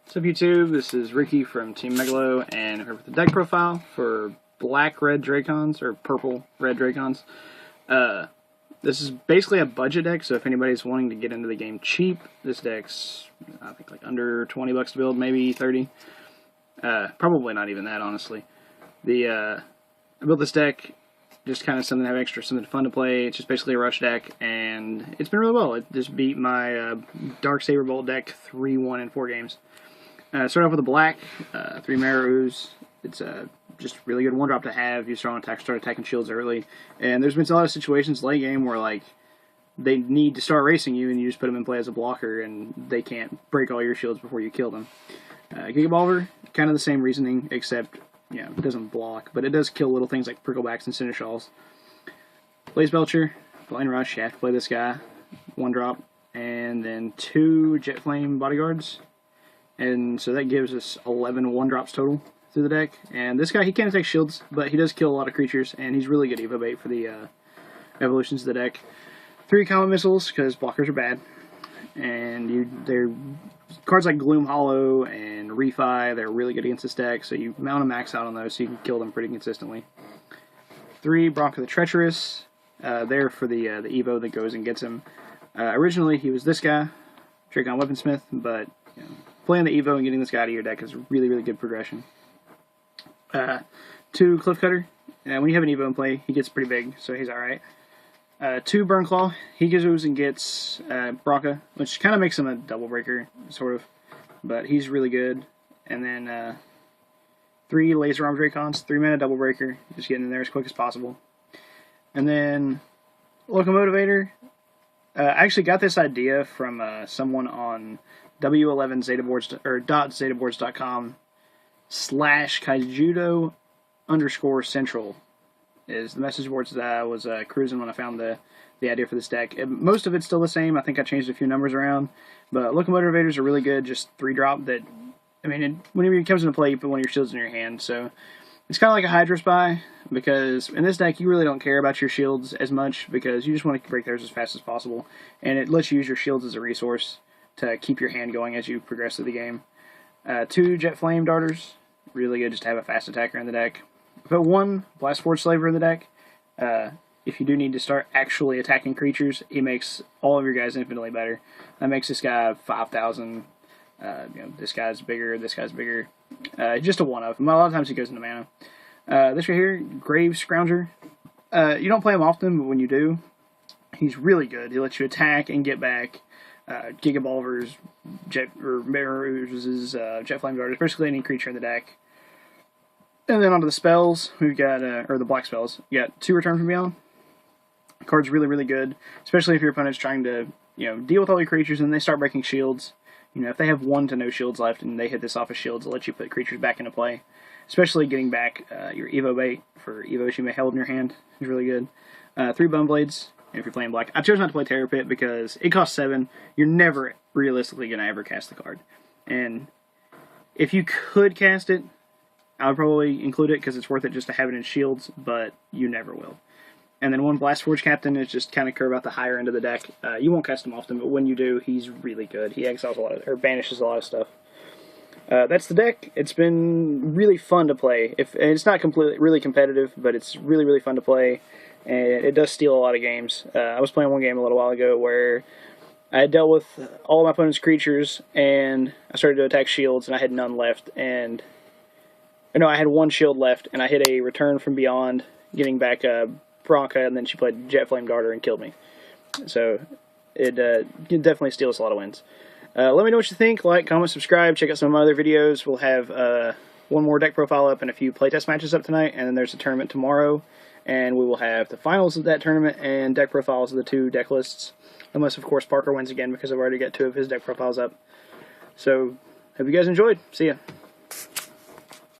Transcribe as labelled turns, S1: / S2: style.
S1: What's up YouTube, this is Ricky from Team Megalo, and I'm here with the deck profile for black-red Drakons, or purple-red Drakons. This is basically a budget deck, so if anybody's wanting to get into the game cheap, this deck's, I think, like under 20 bucks to build, maybe 30. Probably not even that, honestly. I built this deck just kind of something to have extra, something fun to play. It's just basically a rush deck, and it's been really well. It just beat my Dark Saber Bolt deck 3-1 in 4 games. Start off with a black, 3 Mara Ooze. It's just really good 1-drop to have. You start attacking shields early. And there's been a lot of situations late game where like they need to start racing you, and you just put them in play as a blocker, and they can't break all your shields before you kill them. Gigabolver, kind of the same reasoning, except it doesn't block, but it does kill little things like Pricklebacks and Cindershawls. Blaze Belcher, Blind Rush. You have to play this guy, 1-drop, and then 2 Jet Flame Bodyguards. And so that gives us 11 1-drops total through the deck. And this guy, he can't attack shields, but he does kill a lot of creatures, and he's really good evo bait for the evolutions of the deck. 3 Comet Missiles, because blockers are bad. And they're cards like Gloom Hollow and Refi, they're really good against this deck, so you mount a max out on those so you can kill them pretty consistently. 3 Bronco the Treacherous, there for the evo that goes and gets him. Originally, he was this guy, Drakon Weaponsmith, but playing the evo and getting this guy out of your deck is really, really good progression. 2 Cliff Cutter. When you have an evo in play, he gets pretty big, so he's alright. 2 Burnclaw. He goes and gets Bronca, which kind of makes him a double breaker, sort of. But he's really good. And then 3 Laser Arm Drakons, 3 mana double breaker, just getting in there as quick as possible. And then Locomotivator. I actually got this idea from someone on W11 Zetaboards, or .zetaboards.com/Kaijudo_Central is the message boards that I was cruising when I found the idea for this deck. Most of it's still the same. I think I changed a few numbers around, but Locomotivators are really good, just 3-drop that, whenever it comes into play, you put one of your shields in your hand, so it's kind of like a Hydra Spy, because in this deck you really don't care about your shields as much, because you just want to break theirs as fast as possible, and it lets you use your shields as a resource to keep your hand going as you progress through the game. 2 Jet Flame Darters, really good just to have a fast attacker in the deck. Put 1 Blast Forge Slaver in the deck. If you do need to start actually attacking creatures, he makes all of your guys infinitely better. That makes this guy 5,000. This guy's bigger, this guy's bigger. Just a one-of. A lot of times he goes into mana. This right here, Grave Scrounger. You don't play him often, but when you do, he's really good. He lets you attack and get back. Gigabolvers, Jet Flame Darters, basically any creature in the deck. And then onto the spells, we've got, or the black spells, you got 2 Return from Beyond. The card's really, really good, especially if your opponent's trying to, deal with all your creatures and they start breaking shields. If they have 1 to no shields left and they hit this off of shields, it'll let you put creatures back into play. Especially getting back your evo bait for evos you may hold in your hand is really good. 3 Bone Blades, if you're playing black. I chose not to play Terror Pit because it costs 7. You're never realistically going to ever cast the card. And if you could cast it, I would probably include it because it's worth it just to have it in shields, but you never will. And then 1 Blast Forge Captain is just kind of curve out the higher end of the deck. You won't cast him often, but when you do, he's really good. He exiles a lot, or banishes a lot of stuff. That's the deck. It's been really fun to play. And it's not really competitive, but it's really, really fun to play. And it does steal a lot of games. I was playing one game a little while ago where I had dealt with all of my opponent's creatures, and I started to attack shields, and I had none left. I had 1 shield left, and I hit a Return from Beyond, getting back Bronca, and then she played Jet Flame Darter and killed me. So it definitely steals a lot of wins. Let me know what you think. Like, comment, subscribe. Check out some of my other videos. We'll have 1 more deck profile up and a few playtest matches up tonight, and then there's a tournament tomorrow, and we will have the finals of that tournament and deck profiles of the 2 deck lists. Unless, of course, Parker wins again, because I've already got 2 of his deck profiles up. So, hope you guys enjoyed. See ya.